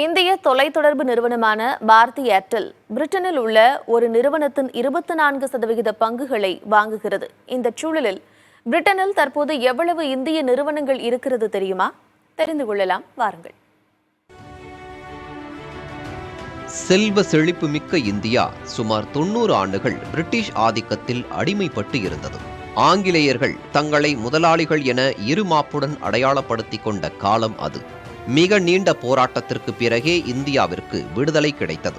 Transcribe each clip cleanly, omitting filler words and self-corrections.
இந்திய தொலைத்தொடர்பு நிறுவனமான பாரதி ஏர்டெல் பிரிட்டனில் உள்ள ஒரு நிறுவனத்தின் 24% பங்குகளை வாங்குகிறது. இந்த சூழலில் பிரிட்டனில் தற்போது எவ்வளவு இந்திய நிறுவனங்கள் இருக்கிறது தெரியுமா? தெரிந்து கொள்ளலாம், வாருங்கள். செல்வ செழிப்பு மிக்க இந்தியா சுமார் 90 ஆண்டுகள் பிரிட்டிஷ் ஆதிக்கத்தில் அடிமைப்பட்டு இருந்தது. ஆங்கிலேயர்கள் தங்களை முதலாளிகள் என இருமாப்புடன் அடையாளப்படுத்திக் கொண்ட காலம் அது. மிக நீண்ட போராட்டத்திற்கு பிறகே இந்தியாவிற்கு விடுதலை கிடைத்தது.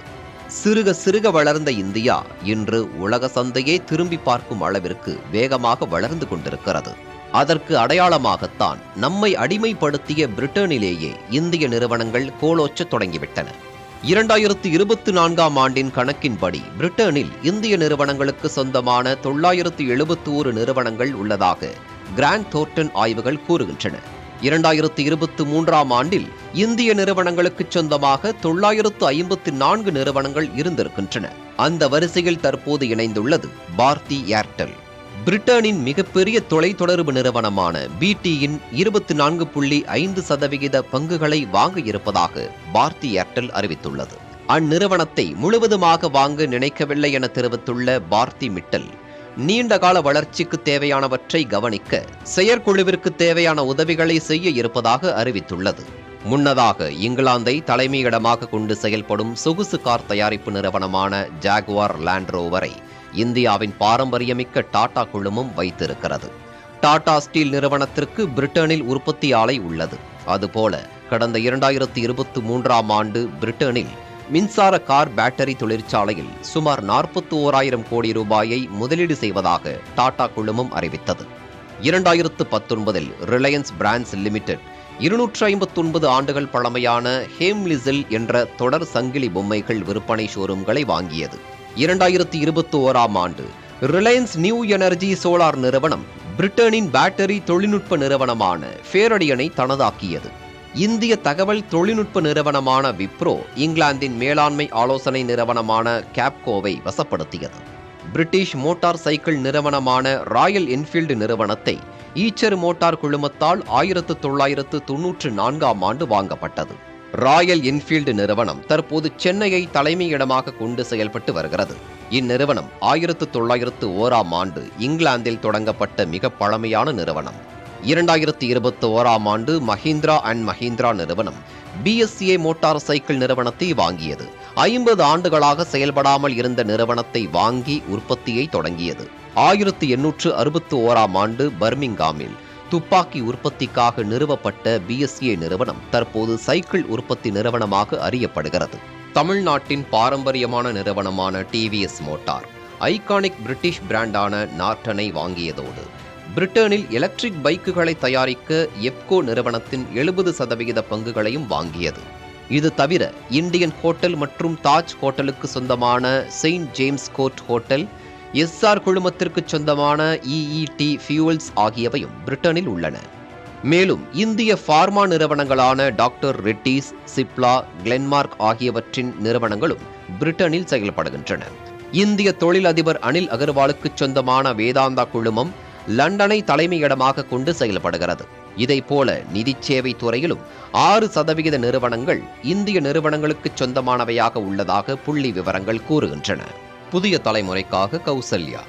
சிறுக சிறுக வளர்ந்த இந்தியா இன்று உலக சந்தையே திரும்பி பார்க்கும் அளவிற்கு வேகமாக வளர்ந்து கொண்டிருக்கிறது. அதற்கு அடையாளமாகத்தான் நம்மை அடிமைப்படுத்திய பிரிட்டனிலேயே இந்திய நிறுவனங்கள் கோலோச்ச தொடங்கிவிட்டன. 2024ஆம் ஆண்டின் கணக்கின்படி பிரிட்டனில் இந்திய நிறுவனங்களுக்கு சொந்தமான 971 நிறுவனங்கள் உள்ளதாக கிராண்ட் தோர்டன் ஆய்வுகள் கூறுகின்றன. 2023ஆம் ஆண்டில் இந்திய நிறுவனங்களுக்கு சொந்தமாக 954 நிறுவனங்கள் இருந்திருக்கின்றன. அந்த வரிசையில் தற்போது இணைந்துள்ளது பாரதி ஏர்டெல். பிரிட்டனின் மிகப்பெரிய தொலைத்தொடர்பு நிறுவனமான பிடியின் 24.5% பங்குகளை வாங்க இருப்பதாக பாரதி ஏர்டெல் அறிவித்துள்ளது. அந்நிறுவனத்தை முழுவதுமாக வாங்க நினைக்கவில்லை என தெரிவித்துள்ள பாரதி மிட்டல், நீண்டகால வளர்ச்சிக்கு தேவையானவற்றை கவனிக்க செயற்குழுவிற்கு தேவையான உதவிகளை செய்ய இருப்பதாக அறிவித்துள்ளது. முன்னதாக இங்கிலாந்தை தலைமையிடமாக கொண்டு செயல்படும் சொகுசு கார் தயாரிப்பு நிறுவனமான ஜாகுவார் லேண்ட் ரோவரை இந்தியாவின் பாரம்பரியமிக்க டாடா குழுமம் வைத்திருக்கிறது. டாடா ஸ்டீல் நிறுவனத்திற்கு பிரிட்டனில் உற்பத்தி ஆலை உள்ளது. அதுபோல கடந்த 2023ஆம் ஆண்டு பிரிட்டனில் மின்சார கார் பேட்டரி தொழிற்சாலையில் சுமார் 41,000 கோடி ரூபாயை முதலீடு செய்வதாக டாடா குழுமம் அறிவித்தது. 2019இல் ரிலையன்ஸ் பிராண்ட்ஸ் லிமிடெட் 259 ஆண்டுகள் பழமையான ஹேம்லிசில் என்ற தொடர் சங்கிலி பொம்மைகள் விற்பனை ஷோரூம்களை வாங்கியது. 2021ஆம் ஆண்டு ரிலையன்ஸ் நியூ எனர்ஜி சோலார் நிறுவனம் பிரிட்டனின் பேட்டரி தொழில்நுட்ப நிறுவனமான ஃபேரடியனை தனதாக்கியது. இந்திய தகவல் தொழில்நுட்ப நிறுவனமான விப்ரோ இங்கிலாந்தின் மேலாண்மை ஆலோசனை நிறுவனமான கேப்கோவை வசப்படுத்தியது. பிரிட்டிஷ் மோட்டார் சைக்கிள் நிறுவனமான ராயல் என்ஃபீல்டு நிறுவனத்தை ஈச்சர் மோட்டார் குழுமத்தால் 1994ஆம் ஆண்டு வாங்கப்பட்டது. ராயல் என்ஃபீல்டு நிறுவனம் தற்போது சென்னையை தலைமையிடமாக கொண்டு செயல்பட்டு வருகிறது. இந்நிறுவனம் 1901ஆம் ஆண்டு இங்கிலாந்தில் தொடங்கப்பட்ட மிக பழமையான நிறுவனம். 2021ஆம் ஆண்டு மஹிந்திரா அண்ட் மஹிந்திரா நிறுவனம் பிஎஸ்சிஏ மோட்டார் சைக்கிள் நிறுவனத்தை வாங்கியது. 50 ஆண்டுகளாக செயல்படாமல் இருந்த நிறுவனத்தை வாங்கி உற்பத்தியை தொடங்கியது. 1861ஆம் ஆண்டு பர்மிங்காமில் துப்பாக்கி உற்பத்திக்காக நிறுவப்பட்ட பிஎஸ்சிஏ நிறுவனம் தற்போது சைக்கிள் உற்பத்தி நிறுவனமாக அறியப்படுகிறது. தமிழ்நாட்டின் பாரம்பரியமான நிறுவனமான டிவிஎஸ் மோட்டார் ஐகானிக் பிரிட்டிஷ் பிராண்டான நார்டனை வாங்கியதோடு பிரிட்டனில் எலக்ட்ரிக் பைக்குகளை தயாரிக்க எப்கோ நிறுவனத்தின் 70% பங்குகளையும் வாங்கியது. இது தவிர இந்தியன் ஹோட்டல் மற்றும் தாஜ் ஹோட்டலுக்கு சொந்தமான Saint James Court hotel, Essar குழுமத்திற்கு சொந்தமான இஇடி ஃபியூல்ஸ் ஆகியவையும் பிரிட்டனில் உள்ளன. மேலும் இந்திய பார்மா நிறுவனங்களான டாக்டர் ரெட்டிஸ், சிப்லா, கிளென்மார்க் ஆகியவற்றின் நிறுவனங்களும் பிரிட்டனில் செயல்படுகின்றன. இந்திய தொழிலதிபர் அனில் அகர்வாலுக்கு சொந்தமான வேதாந்தா குழுமம் லண்டனை தலைமையிடமாக கொண்டு செயல்படுகிறது. இதைப்போல நிதி சேவை துறையிலும் 6% நிறுவனங்கள் இந்திய நிறுவனங்களுக்கு சொந்தமானவையாக உள்ளதாக புள்ளி விவரங்கள் கூறுகின்றன. புதிய தலைமுறைக்காக கௌசல்யா.